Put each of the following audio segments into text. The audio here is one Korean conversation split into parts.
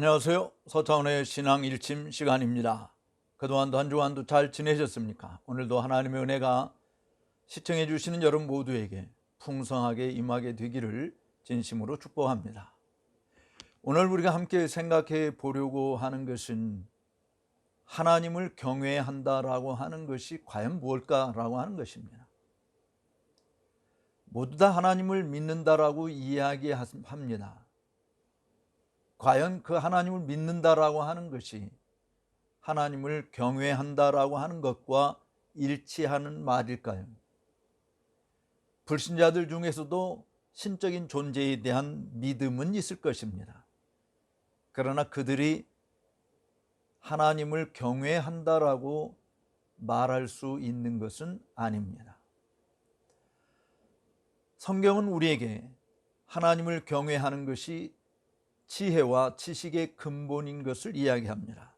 안녕하세요. 서차원의 신앙 일침 시간입니다. 그동안도 한 주간도 잘 지내셨습니까? 오늘도 하나님의 은혜가 시청해 주시는 여러분 모두에게 풍성하게 임하게 되기를 진심으로 축복합니다. 오늘 우리가 함께 생각해 보려고 하는 것은 하나님을 경외한다라고 하는 것이 과연 무엇일까라고 하는 것입니다. 모두 다 하나님을 믿는다라고 이야기합니다. 과연 그 하나님을 믿는다라고 하는 것이 하나님을 경외한다라고 하는 것과 일치하는 말일까요? 불신자들 중에서도 신적인 존재에 대한 믿음은 있을 것입니다. 그러나 그들이 하나님을 경외한다라고 말할 수 있는 것은 아닙니다. 성경은 우리에게 하나님을 경외하는 것이 지혜와 지식의 근본인 것을 이야기합니다.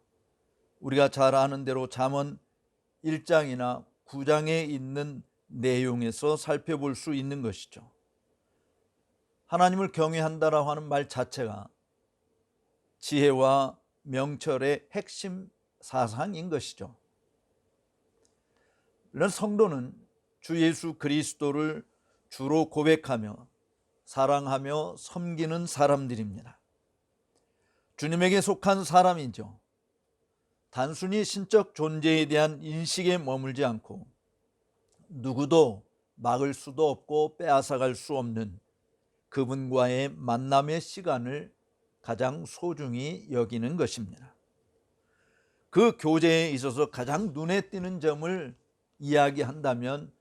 우리가 잘 아는 대로 잠언 1장이나 9장에 있는 내용에서 살펴볼 수 있는 것이죠. 하나님을 경외한다라고 하는 말 자체가 지혜와 명철의 핵심 사상인 것이죠. 물론 성도는 주 예수 그리스도를 주로 고백하며 사랑하며 섬기는 사람들입니다. 주님에게 속한 사람이죠. 단순히 신적 존재에 대한 인식에 머물지 않고 누구도 막을 수도 없고 빼앗아갈 수 없는 그분과의 만남의 시간을 가장 소중히 여기는 것입니다. 그 교제에 있어서 가장 눈에 띄는 점을 이야기한다면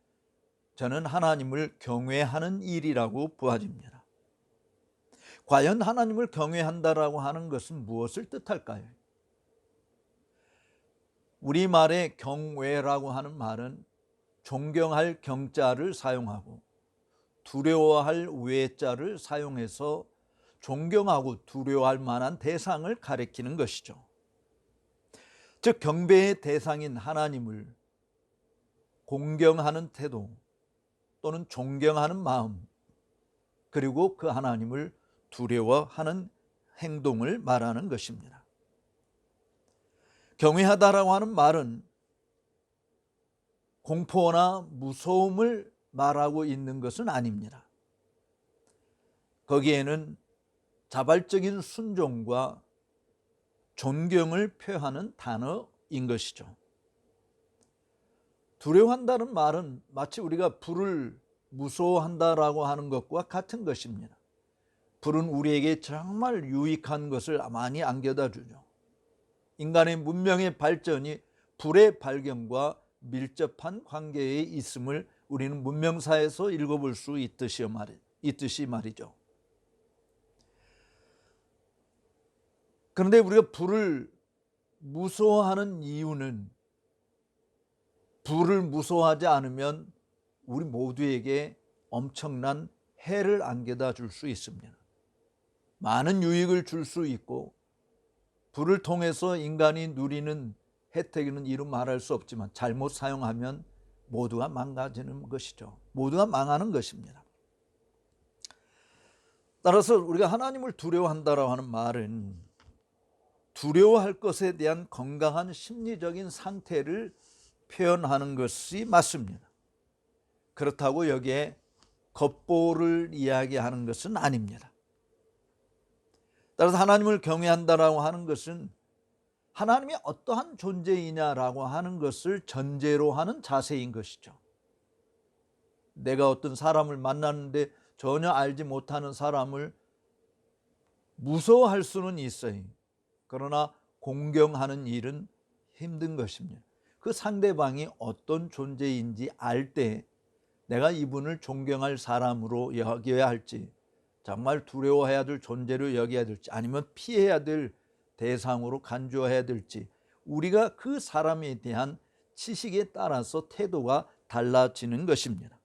저는 하나님을 경외하는 일이라고 보아집니다. 과연 하나님을 경외한다라고 하는 것은 무엇을 뜻할까요? 우리말의 경외라고 하는 말은 존경할 경자를 사용하고 두려워할 외자를 사용해서 존경하고 두려워할 만한 대상을 가리키는 것이죠. 즉 경배의 대상인 하나님을 공경하는 태도 또는 존경하는 마음, 그리고 그 하나님을 두려워하는 행동을 말하는 것입니다. 경외하다라고 하는 말은 공포나 무서움을 말하고 있는 것은 아닙니다. 거기에는 자발적인 순종과 존경을 표하는 단어인 것이죠. 두려워한다는 말은 마치 우리가 불을 무서워한다라고 하는 것과 같은 것입니다. 불은 우리에게 정말 유익한 것을 많이 안겨다 주죠. 인간의 문명의 발전이 불의 발견과 밀접한 관계에 있음을 우리는 문명사에서 읽어볼 수 있듯이 말이죠. 그런데 우리가 불을 무서워하는 이유는 불을 무서워하지 않으면 우리 모두에게 엄청난 해를 안겨다 줄 수 있습니다. 많은 유익을 줄 수 있고 불을 통해서 인간이 누리는 혜택은 이루 말할 수 없지만 잘못 사용하면 모두가 망가지는 것이죠. 모두가 망하는 것입니다. 따라서 우리가 하나님을 두려워한다라고 하는 말은 두려워할 것에 대한 건강한 심리적인 상태를 표현하는 것이 맞습니다. 그렇다고 여기에 겁보를 이야기하는 것은 아닙니다. 따라서 하나님을 경외한다라고 하는 것은 하나님이 어떠한 존재이냐라고 하는 것을 전제로 하는 자세인 것이죠. 내가 어떤 사람을 만났는데 전혀 알지 못하는 사람을 무서워할 수는 있어요. 그러나 공경하는 일은 힘든 것입니다. 그 상대방이 어떤 존재인지 알 때 내가 이분을 존경할 사람으로 여겨야 할지, 정말 두려워해야 될 존재로 여겨야 될지, 아니면 피해야 될 대상으로 간주해야 될지, 우리가 그 사람에 대한 지식에 따라서 태도가 달라지는 것입니다.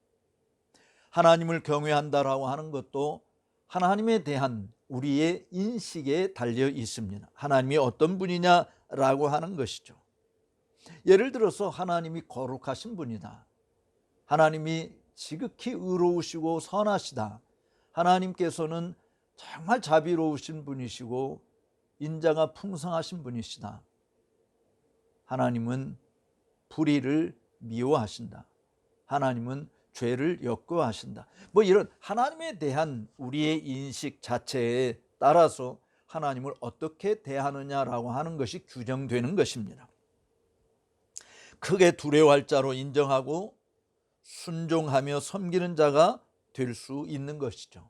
하나님을 경외한다라고 하는 것도 하나님에 대한 우리의 인식에 달려 있습니다. 하나님이 어떤 분이냐라고 하는 것이죠. 예를 들어서 하나님이 거룩하신 분이다. 하나님이 지극히 의로우시고 선하시다. 하나님께서는 정말 자비로우신 분이시고 인자가 풍성하신 분이시다. 하나님은 불의를 미워하신다. 하나님은 죄를 역겨워하신다. 뭐 이런 하나님에 대한 우리의 인식 자체에 따라서 하나님을 어떻게 대하느냐라고 하는 것이 규정되는 것입니다. 크게 두려워할 자로 인정하고 순종하며 섬기는 자가 될 수 있는 것이죠.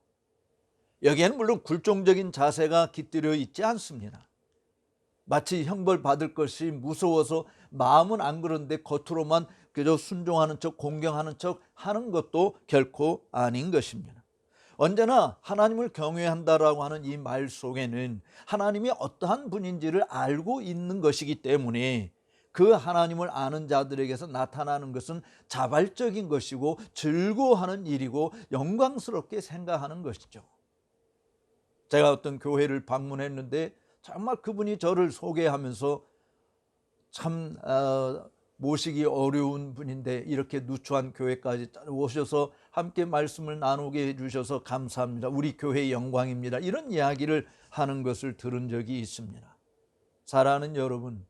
여기에는 물론 굴종적인 자세가 깃들여 있지 않습니다. 마치 형벌 받을 것이 무서워서 마음은 안 그런데 겉으로만 그저 순종하는 척 공경하는 척 하는 것도 결코 아닌 것입니다. 언제나 하나님을 경외한다라고 하는 이 말 속에는 하나님이 어떠한 분인지를 알고 있는 것이기 때문에 그 하나님을 아는 자들에게서 나타나는 것은 자발적인 것이고 즐거워하는 일이고 영광스럽게 생각하는 것이죠. 제가 어떤 교회를 방문했는데 정말 그분이 저를 소개하면서 참 모시기 어려운 분인데 이렇게 누추한 교회까지 오셔서 함께 말씀을 나누게 해주셔서 감사합니다. 우리 교회의 영광입니다. 이런 이야기를 하는 것을 들은 적이 있습니다. 사랑하는 여러분,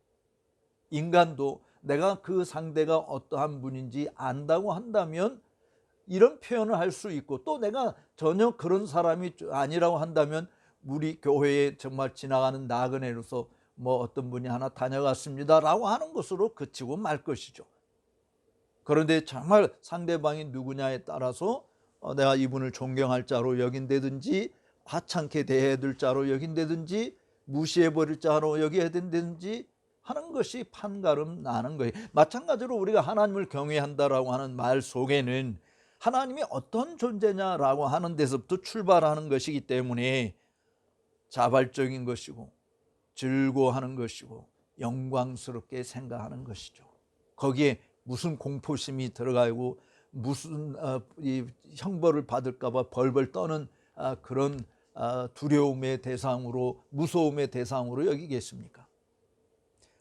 인간도 내가 그 상대가 어떠한 분인지 안다고 한다면 이런 표현을 할 수 있고, 또 내가 전혀 그런 사람이 아니라고 한다면 우리 교회에 정말 지나가는 나그네로서 뭐 어떤 분이 하나 다녀갔습니다 라고 하는 것으로 그치고 말 것이죠. 그런데 정말 상대방이 누구냐에 따라서 내가 이분을 존경할 자로 여긴다든지 하찮게 대해야 될 자로 여긴다든지 무시해버릴 자로 여겨야 된다든지 하는 것이 판가름 나는 거예요. 마찬가지로 우리가 하나님을 경외한다라고 하는 말 속에는 하나님이 어떤 존재냐라고 하는 데서부터 출발하는 것이기 때문에 자발적인 것이고 즐거워하는 것이고 영광스럽게 생각하는 것이죠. 거기에 무슨 공포심이 들어가고 무슨 이 형벌을 받을까 봐 벌벌 떠는 그런 두려움의 대상으로, 무서움의 대상으로 여기겠습니까?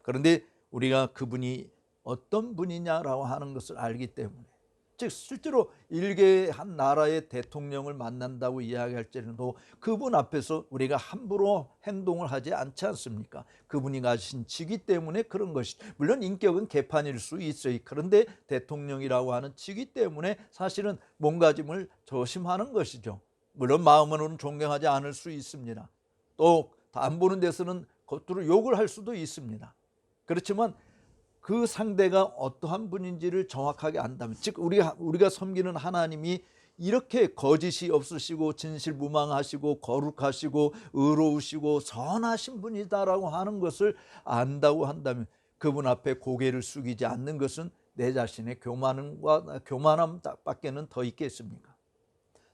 그런데 우리가 그분이 어떤 분이냐라고 하는 것을 알기 때문에, 즉 실제로 일개 한 나라의 대통령을 만난다고 이야기할지라도 그분 앞에서 우리가 함부로 행동을 하지 않지 않습니까? 그분이 가진 직위 때문에 그런 것이, 물론 인격은 개판일 수 있어요. 그런데 대통령이라고 하는 직위 때문에 사실은 몸가짐을 조심하는 것이죠. 물론 마음으로는 존경하지 않을 수 있습니다. 또 안 보는 데서는 겉으로 욕을 할 수도 있습니다. 그렇지만 그 상대가 어떠한 분인지를 정확하게 안다면, 즉 우리가 섬기는 하나님이 이렇게 거짓이 없으시고 진실무망하시고 거룩하시고 의로우시고 선하신 분이다라고 하는 것을 안다고 한다면 그분 앞에 고개를 숙이지 않는 것은 내 자신의 교만함밖에는 더 있겠습니까?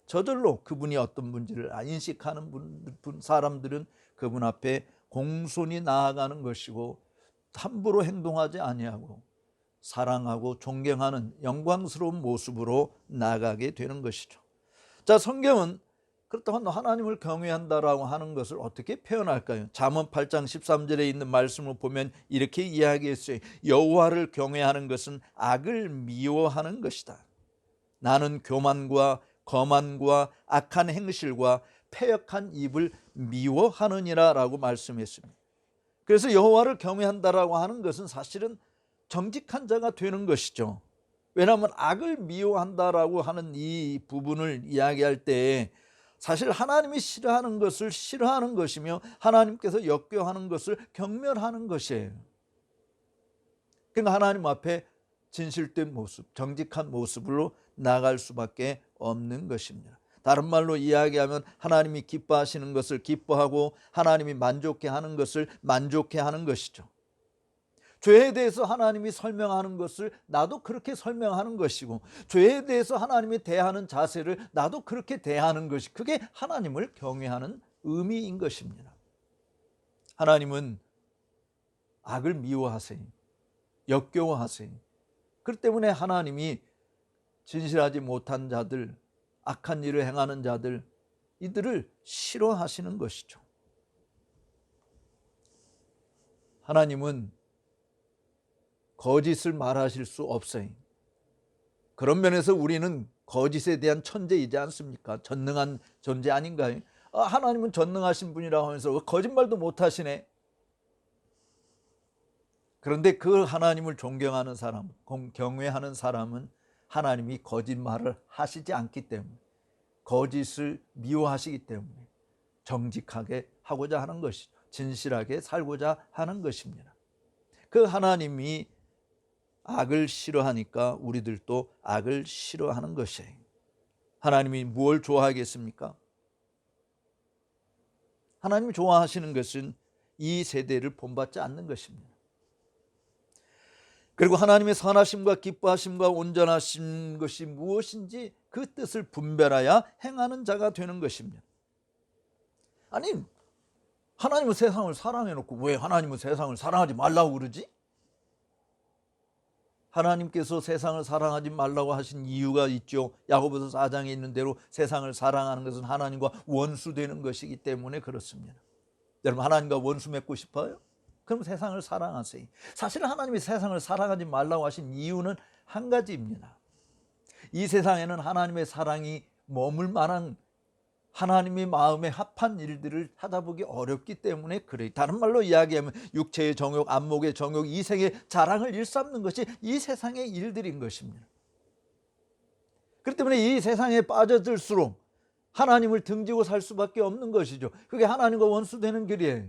저절로 그분이 어떤 분인지를 인식하는 사람들은 그분 앞에 공손히 나아가는 것이고 함부로 행동하지 아니하고 사랑하고 존경하는 영광스러운 모습으로 나아가게 되는 것이죠. 자, 성경은 그렇다고 하나님을 경외한다라고 하는 것을 어떻게 표현할까요? 잠언 8장 13절에 있는 말씀을 보면 이렇게 이야기했어요. 여호와를 경외하는 것은 악을 미워하는 것이다. 나는 교만과 거만과 악한 행실과 패역한 입을 미워하느니라 라고 말씀했습니다. 그래서 여호와를 경외한다라고 하는 것은 사실은 정직한 자가 되는 것이죠. 왜냐하면 악을 미워한다라고 하는 이 부분을 이야기할 때 사실 하나님이 싫어하는 것을 싫어하는 것이며 하나님께서 역겨워하는 것을 경멸하는 것이에요. 그러니까 하나님 앞에 진실된 모습, 정직한 모습으로 나아갈 수밖에 없는 것입니다. 다른 말로 이야기하면 하나님이 기뻐하시는 것을 기뻐하고 하나님이 만족해 하는 것을 만족해 하는 것이죠. 죄에 대해서 하나님이 설명하는 것을 나도 그렇게 설명하는 것이고, 죄에 대해서 하나님이 대하는 자세를 나도 그렇게 대하는 것이, 그게 하나님을 경외하는 의미인 것입니다. 하나님은 악을 미워하세요. 역겨워하세요. 그렇기 때문에 하나님이 진실하지 못한 자들, 악한 일을 행하는 자들, 이들을 싫어하시는 것이죠. 하나님은 거짓을 말하실 수 없어요. 그런 면에서 우리는 거짓에 대한 천재이지 않습니까? 전능한 존재 아닌가요? 하나님은 전능하신 분이라고 하면서 거짓말도 못하시네. 그런데 그 하나님을 존경하는 사람, 경외하는 사람은 하나님이 거짓말을 하시지 않기 때문에, 거짓을 미워하시기 때문에 정직하게 하고자 하는 것이죠. 진실하게 살고자 하는 것입니다. 그 하나님이 악을 싫어하니까 우리들도 악을 싫어하는 것이에요. 하나님이 무엇을 좋아하겠습니까? 하나님이 좋아하시는 것은 이 세대를 본받지 않는 것입니다. 그리고 하나님의 선하심과 기뻐하심과 온전하신 것이 무엇인지 그 뜻을 분별하여 행하는 자가 되는 것입니다. 아니, 하나님은 세상을 사랑해놓고 왜 하나님은 세상을 사랑하지 말라고 그러지? 하나님께서 세상을 사랑하지 말라고 하신 이유가 있죠. 야고보서 4장에 있는 대로 세상을 사랑하는 것은 하나님과 원수되는 것이기 때문에 그렇습니다. 여러분, 하나님과 원수 맺고 싶어요? 그럼 세상을 사랑하세요. 사실 하나님이 세상을 사랑하지 말라고 하신 이유는 한 가지입니다. 이 세상에는 하나님의 사랑이 머물 만한 하나님의 마음에 합한 일들을 찾아보기 어렵기 때문에 그래요. 다른 말로 이야기하면 육체의 정욕, 안목의 정욕, 이생의 자랑을 일삼는 것이 이 세상의 일들인 것입니다. 그렇기 때문에 이 세상에 빠져들수록 하나님을 등지고 살 수밖에 없는 것이죠. 그게 하나님과 원수되는 길이에요.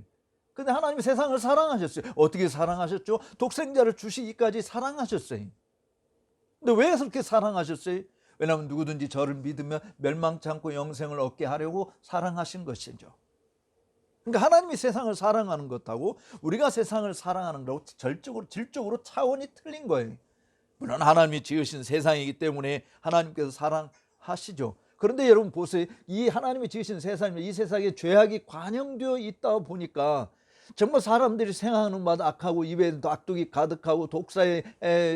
근데 하나님이 세상을 사랑하셨어요. 어떻게 사랑하셨죠? 독생자를 주시기까지 사랑하셨어요. 근데 왜 그렇게 사랑하셨어요? 왜냐하면 누구든지 저를 믿으면 멸망치 않고 영생을 얻게 하려고 사랑하신 것이죠. 그러니까 하나님이 세상을 사랑하는 것하고 우리가 세상을 사랑하는 것하고 질적으로 차원이 틀린 거예요. 물론 하나님이 지으신 세상이기 때문에 하나님께서 사랑하시죠. 그런데 여러분 보세요. 이 하나님이 지으신 세상에 이 세상에 죄악이 관영되어 있다 보니까 정말 사람들이 생각하는 바다 악하고 입에 악독이 가득하고 독사에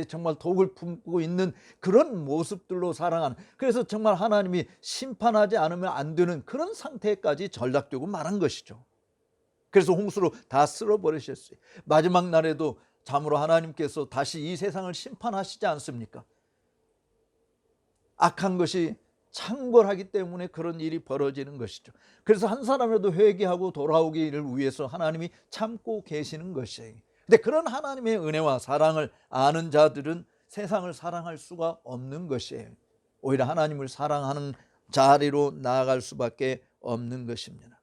정말 독을 품고 있는 그런 모습들로 살아가는, 그래서 정말 하나님이 심판하지 않으면 안 되는 그런 상태까지 전락되고 말한 것이죠. 그래서 홍수로 다 쓸어버리셨어요. 마지막 날에도 참으로 하나님께서 다시 이 세상을 심판하시지 않습니까? 악한 것이 창궐하기 때문에 그런 일이 벌어지는 것이죠. 그래서 한 사람이라도 회개하고 돌아오기를 위해서 하나님이 참고 계시는 것이에요. 근데 그런 하나님의 은혜와 사랑을 아는 자들은 세상을 사랑할 수가 없는 것이에요. 오히려 하나님을 사랑하는 자리로 나아갈 수밖에 없는 것입니다.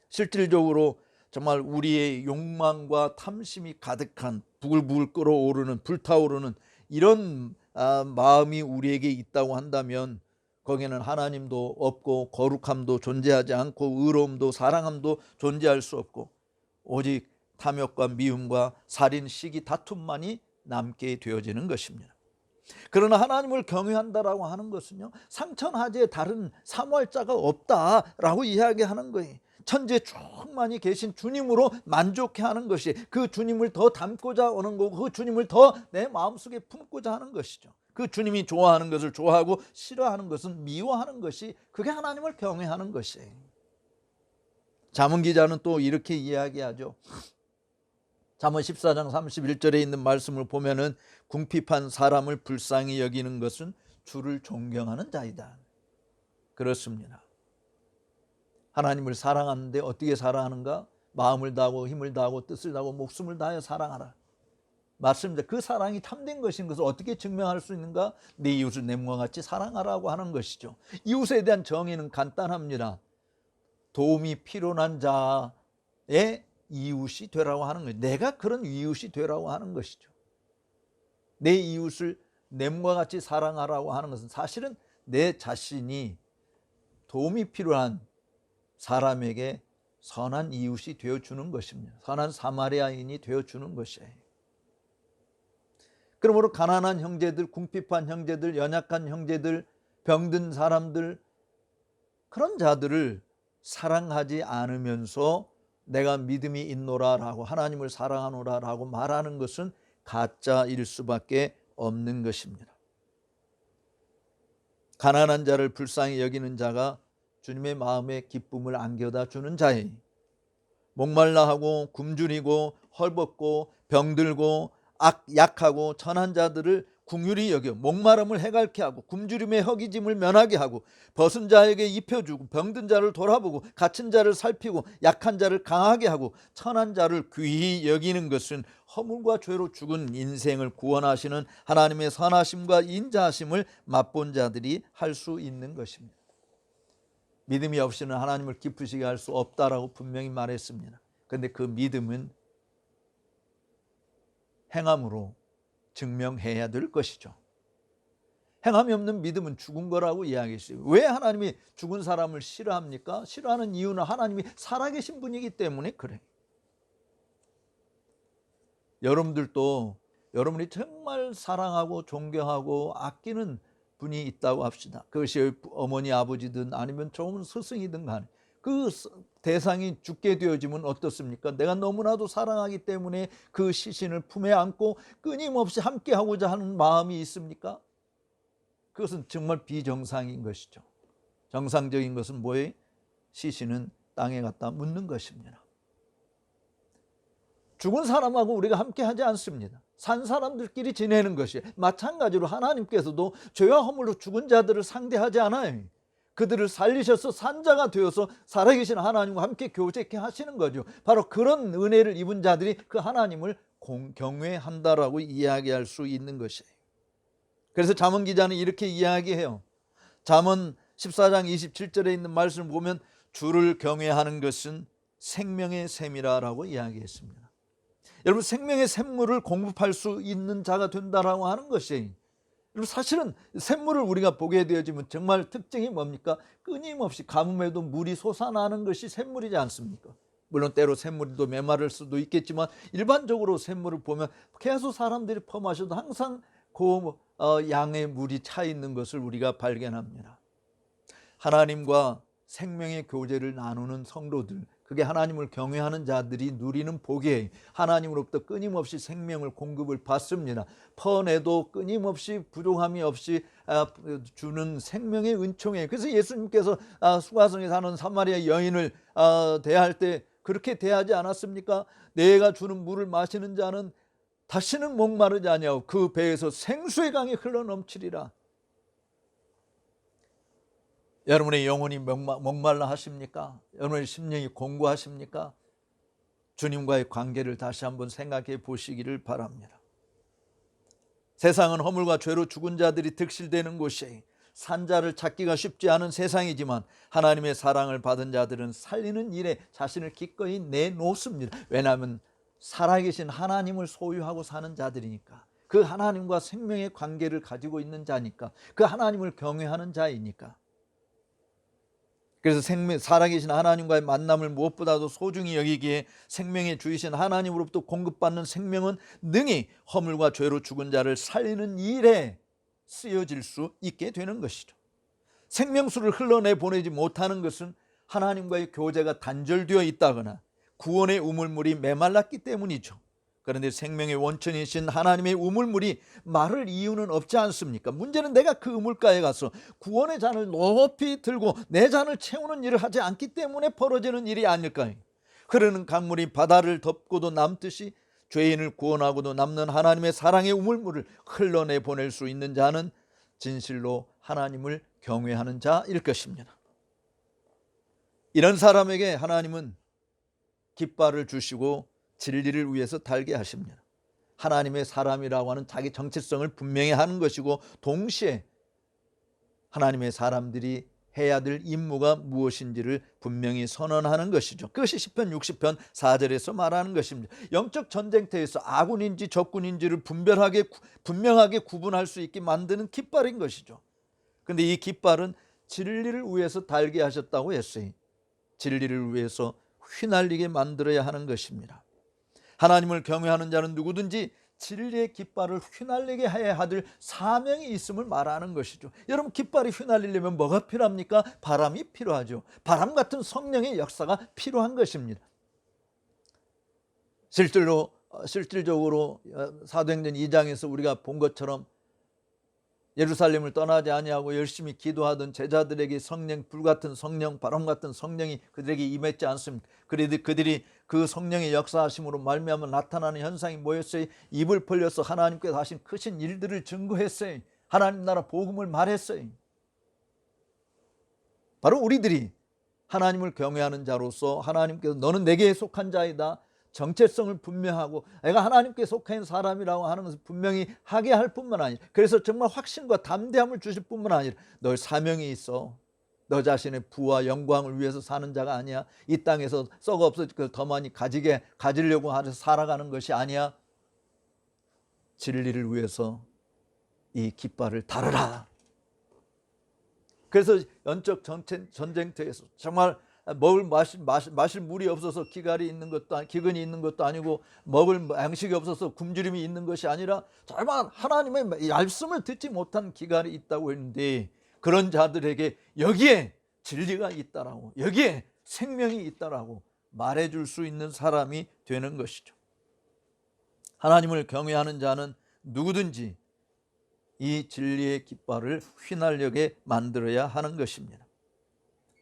실질적으로 정말 우리의 욕망과 탐심이 가득한 부글부글 끓어오르는 불타오르는 이런 마음이 우리에게 있다고 한다면 거기에는 하나님도 없고 거룩함도 존재하지 않고 의로움도 사랑함도 존재할 수 없고 오직 탐욕과 미움과 살인, 시기, 다툼만이 남게 되어지는 것입니다. 그러나 하나님을 경외한다라고 하는 것은요, 상천하지에 다른 사모할 자가 없다라고 이야기하는 거예요. 천지에 충만히 계신 주님으로 만족해하는 것이, 그 주님을 더 닮고자 하는 거고 그 주님을 더 내 마음속에 품고자 하는 것이죠. 그 주님이 좋아하는 것을 좋아하고 싫어하는 것은 미워하는 것이, 그게 하나님을 경외하는 것이에요. 잠언 기자는 또 이렇게 이야기하죠. 잠언 14장 31절에 있는 말씀을 보면은 궁핍한 사람을 불쌍히 여기는 것은 주를 존경하는 자이다. 그렇습니다. 하나님을 사랑하는데 어떻게 사랑하는가? 마음을 다하고 힘을 다하고 뜻을 다하고 목숨을 다하여 사랑하라. 맞습니다. 그 사랑이 참된 것인 것을 어떻게 증명할 수 있는가? 내 이웃을 내 몸과 같이 사랑하라고 하는 것이죠. 이웃에 대한 정의는 간단합니다. 도움이 필요한 자의 이웃이 되라고 하는 거예요. 내가 그런 이웃이 되라고 하는 것이죠. 내 이웃을 내 몸과 같이 사랑하라고 하는 것은 사실은 내 자신이 도움이 필요한 사람에게 선한 이웃이 되어주는 것입니다. 선한 사마리아인이 되어주는 것이에요. 그러므로 가난한 형제들, 궁핍한 형제들, 연약한 형제들, 병든 사람들, 그런 자들을 사랑하지 않으면서 내가 믿음이 있노라라고, 하나님을 사랑하노라라고 말하는 것은 가짜일 수밖에 없는 것입니다. 가난한 자를 불쌍히 여기는 자가 주님의 마음에 기쁨을 안겨다 주는 자예요. 목말라 하고 굶주리고 헐벗고 병들고 약하고 천한 자들을 긍휼히 여겨 목마름을 해갈케 하고 굶주림의 허기짐을 면하게 하고 벗은 자에게 입혀주고 병든 자를 돌아보고 갇힌 자를 살피고 약한 자를 강하게 하고 천한 자를 귀히 여기는 것은 허물과 죄로 죽은 인생을 구원하시는 하나님의 선하심과 인자하심을 맛본 자들이 할 수 있는 것입니다. 믿음이 없이는 하나님을 기쁘시게 할 수 없다라고 분명히 말했습니다. 그런데 그 믿음은 행함으로 증명해야 될 것이죠. 행함이 없는 믿음은 죽은 거라고 이야기했어요. 왜 하나님이 죽은 사람을 싫어합니까? 싫어하는 이유는 하나님이 살아계신 분이기 때문에 그래요. 여러분들도 여러분이 정말 사랑하고 존경하고 아끼는 분이 있다고 합시다. 그것이 어머니 아버지든 아니면 좋은 스승이든 간에 그 대상이 죽게 되어지면 어떻습니까? 내가 너무나도 사랑하기 때문에 그 시신을 품에 안고 끊임없이 함께하고자 하는 마음이 있습니까? 그것은 정말 비정상인 것이죠. 정상적인 것은 뭐예요? 시신은 땅에 갖다 묻는 것입니다. 죽은 사람하고 우리가 함께하지 않습니다. 산 사람들끼리 지내는 것이 마찬가지로 하나님께서도 죄와 허물로 죽은 자들을 상대하지 않아요. 그들을 살리셔서 산자가 되어서 살아계신 하나님과 함께 교제케 하시는 거죠. 바로 그런 은혜를 입은 자들이 그 하나님을 경외한다라고 이야기할 수 있는 것이에요. 그래서 잠언 기자는 이렇게 이야기해요. 잠언 14장 27절에 있는 말씀을 보면 주를 경외하는 것은 생명의 샘이라고 이야기했습니다. 여러분, 생명의 샘물을 공급할 수 있는 자가 된다라고 하는 것이, 사실은 샘물을 우리가 보게 되어지면 정말 특징이 뭡니까? 끊임없이 가뭄에도 물이 솟아나는 것이 샘물이지 않습니까? 물론 때로 샘물도 메마를 수도 있겠지만 일반적으로 샘물을 보면 계속 사람들이 퍼마셔도 항상 그 양의 물이 차 있는 것을 우리가 발견합니다. 하나님과 생명의 교제를 나누는 성도들, 그게 하나님을 경외하는 자들이 누리는 복이에요. 하나님으로부터 끊임없이 생명을 공급을 받습니다. 퍼내도 끊임없이 부족함이 없이 주는 생명의 은총이에요. 그래서 예수님께서 수가성에 사는 사마리아 여인을 대할 때 그렇게 대하지 않았습니까? 내가 주는 물을 마시는 자는 다시는 목마르지 아니하고 그 배에서 생수의 강이 흘러넘치리라. 여러분의 영혼이 목말라 하십니까? 여러분의 심령이 공고하십니까? 주님과의 관계를 다시 한번 생각해 보시기를 바랍니다. 세상은 허물과 죄로 죽은 자들이 득실되는 곳이에요. 산자를 찾기가 쉽지 않은 세상이지만 하나님의 사랑을 받은 자들은 살리는 일에 자신을 기꺼이 내놓습니다. 왜냐하면 살아계신 하나님을 소유하고 사는 자들이니까, 그 하나님과 생명의 관계를 가지고 있는 자니까, 그 하나님을 경외하는 자이니까. 그래서 살아계신 하나님과의 만남을 무엇보다도 소중히 여기기에 생명의 주이신 하나님으로부터 공급받는 생명은 능히 허물과 죄로 죽은 자를 살리는 일에 쓰여질 수 있게 되는 것이죠. 생명수를 흘러내보내지 못하는 것은 하나님과의 교제가 단절되어 있다거나 구원의 우물물이 메말랐기 때문이죠. 그런데 생명의 원천이신 하나님의 우물물이 마를 이유는 없지 않습니까? 문제는 내가 그 우물가에 가서 구원의 잔을 높이 들고 내 잔을 채우는 일을 하지 않기 때문에 벌어지는 일이 아닐까요? 흐르는 강물이 바다를 덮고도 남듯이 죄인을 구원하고도 남는 하나님의 사랑의 우물물을 흘러내보낼 수 있는 자는 진실로 하나님을 경외하는 자일 것입니다. 이런 사람에게 하나님은 깃발을 주시고 진리를 위해서 달게 하십니다. 하나님의 사람이라고 하는 자기 정체성을 분명히 하는 것이고, 동시에 하나님의 사람들이 해야 될 임무가 무엇인지를 분명히 선언하는 것이죠. 그것이 시편 60편 4절에서 말하는 것입니다. 영적 전쟁터에서 아군인지 적군인지를 분명하게 구분할 수 있게 만드는 깃발인 것이죠. 그런데 이 깃발은 진리를 위해서 달게 하셨다고 했어요. 진리를 위해서 휘날리게 만들어야 하는 것입니다. 하나님을 경외하는 자는 누구든지 진리의 깃발을 휘날리게 해야 할 사명이 있음을 말하는 것이죠. 여러분, 깃발이 휘날리려면 뭐가 필요합니까? 바람이 필요하죠. 바람 같은 성령의 역사가 필요한 것입니다. 실질적으로 사도행전 2장에서 우리가 본 것처럼 예루살렘을 떠나지 아니하고 열심히 기도하던 제자들에게 성령, 불같은 성령, 바람 같은 성령이 그들에게 임했지 않습니까? 그들이 그 성령의 역사하심으로 말미암아 나타나는 현상이 뭐였어요? 입을 벌려서 하나님께서 하신 크신 일들을 증거했어요. 하나님 나라 복음을 말했어요. 바로 우리들이 하나님을 경외하는 자로서 하나님께서 너는 내게 속한 자이다, 정체성을 분명하고 내가 하나님께 속한 사람이라고 하는 것을 분명히 하게 할 뿐만 아니라, 그래서 정말 확신과 담대함을 주실 뿐만 아니라 너 사명이 있어. 너 자신의 부와 영광을 위해서 사는 자가 아니야. 이 땅에서 썩어 없어질 더 많이 가지려고 하면서 살아가는 것이 아니야. 진리를 위해서 이 깃발을 다르라. 그래서 영적 전쟁터에서 정말 마실 물이 없어서 기근이 있는 것도 아니고 먹을 양식이 없어서 굶주림이 있는 것이 아니라 정말 하나님의 말씀을 듣지 못한 기간이 있다고 했는데, 그런 자들에게 여기에 진리가 있다라고, 여기에 생명이 있다라고 말해줄 수 있는 사람이 되는 것이죠. 하나님을 경외하는 자는 누구든지 이 진리의 깃발을 휘날려게 만들어야 하는 것입니다.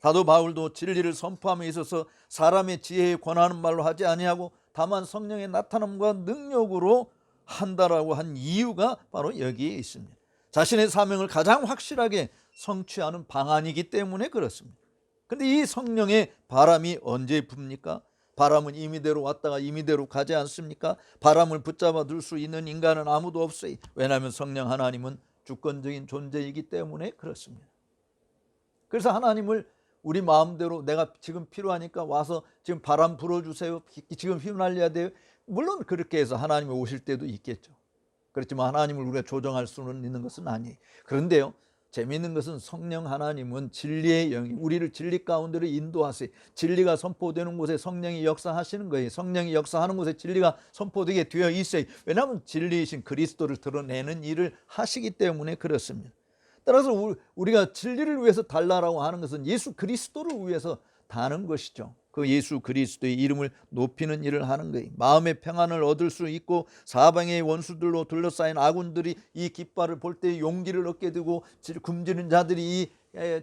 사도 바울도 진리를 선포함에 있어서 사람의 지혜에 권하는 말로 하지 아니하고 다만 성령의 나타남과 능력으로 한다라고 한 이유가 바로 여기에 있습니다. 자신의 사명을 가장 확실하게 성취하는 방안이기 때문에 그렇습니다. 그런데 이 성령의 바람이 언제 붑니까? 바람은 임의대로 왔다가 임의대로 가지 않습니까? 바람을 붙잡아 둘 수 있는 인간은 아무도 없어요. 왜냐하면 성령 하나님은 주권적인 존재이기 때문에 그렇습니다. 그래서 하나님을 우리 마음대로 내가 지금 필요하니까 와서 지금 바람 불어주세요, 지금 휘날려야 돼요, 물론 그렇게 해서 하나님이 오실 때도 있겠죠. 그렇지만 하나님을 우리가 조정할 수는 있는 것은 아니에요. 그런데요, 재미있는 것은 성령 하나님은 진리의 영이 우리를 진리 가운데로 인도하세요. 진리가 선포되는 곳에 성령이 역사하시는 거예요. 성령이 역사하는 곳에 진리가 선포되게 되어 있어요. 왜냐하면 진리이신 그리스도를 드러내는 일을 하시기 때문에 그렇습니다. 따라서 우리가 진리를 위해서 달라라고 하는 것은 예수 그리스도를 위해서 다는 것이죠. 그 예수 그리스도의 이름을 높이는 일을 하는 거예요. 마음의 평안을 얻을 수 있고 사방의 원수들로 둘러싸인 아군들이 이 깃발을 볼 때 용기를 얻게 되고 굶주린 자들이 이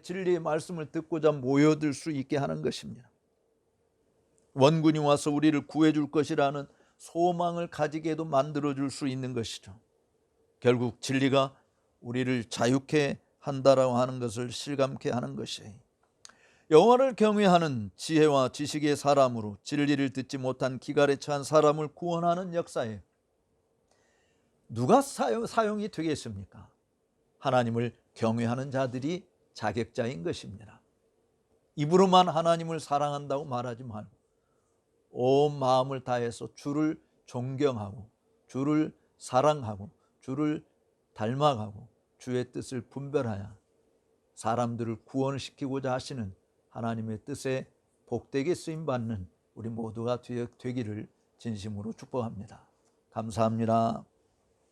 진리의 말씀을 듣고자 모여들 수 있게 하는 것입니다. 원군이 와서 우리를 구해줄 것이라는 소망을 가지게도 만들어줄 수 있는 것이죠. 결국 진리가 우리를 자유케 한다라고 하는 것을 실감케 하는 것이에요. 여호와를 경외하는 지혜와 지식의 사람으로 진리를 듣지 못한 기갈에 처한 사람을 구원하는 역사에 누가 사용이 되겠습니까? 하나님을 경외하는 자들이 자격자인 것입니다. 입으로만 하나님을 사랑한다고 말하지 말고 온 마음을 다해서 주를 존경하고 주를 사랑하고 주를 닮아가고 주의 뜻을 분별하여 사람들을 구원시키고자 하시는 하나님의 뜻에 복되게 쓰임받는 우리 모두가 되기를 진심으로 축복합니다. 감사합니다.